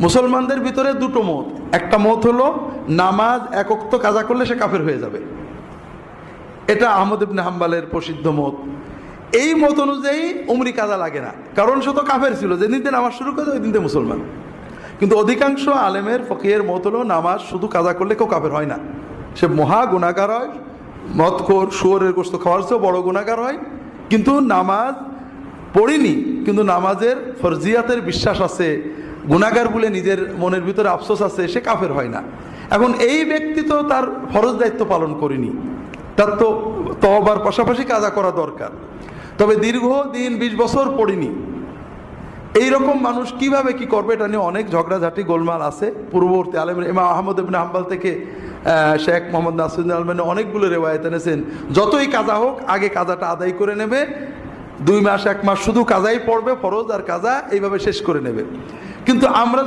মুসলমানদের ভিতরে দুটো মত। একটা মত হলো নামাজ এক ওয়াক্ত কাজা করলে সে কাফের হয়ে যাবে, এটা আহমদ ইবনে হাম্বলের প্রসিদ্ধ মত। এই মত অনুযায়ী উমরি কাজা লাগে না, কারণ সে তো কাফের ছিল, যেদিন থেকে নামাজ শুরু করে ওই দিন থেকে মুসলমান। কিন্তু অধিকাংশ আলেমের ফকিহের মত হলো নামাজ শুধু কাজা করলে কেউ কাফের হয় না, সে মহা গুনাহগার হয়, মদখোর শুয়োরের গোশত খাওয়ার চেয়েও বড় গুনাহগার হয়। কিন্তু নামাজ পড়িনি, কিন্তু নামাজের ফরজিয়াতের বিশ্বাস আছে, গুনাহগার বলে নিজের মনের ভিতরে আফসোস আছে, সে কাফের হয় না। এখন এই ব্যক্তি তো তার ফরজ দায়িত্ব পালন করেনি, তার তো তওবার পাশাপাশি কাজা করা দরকার। তবে দীর্ঘদিন 20 বছর পড়িনি, এইরকম মানুষ কিভাবে কি করবে, এটা নিয়ে অনেক ঝগড়াঝাটি গোলমাল আছে। পূর্ববর্তী আলেমের ইমাম আহমদ ইবনে হাম্বল থেকে শেখ মোহাম্মদ নাসিরুদ্দিন আলবানী অনেকগুলো রেওয়ায়েত এনেছেন, যতই কাজা হোক আগে কাজাটা আদায় করে নেবে, 2 মাস 1 মাস শুধু কাজাই পড়বে, ফরজ আর কাজা এইভাবে শেষ করে নেবে। কিন্তু আমরা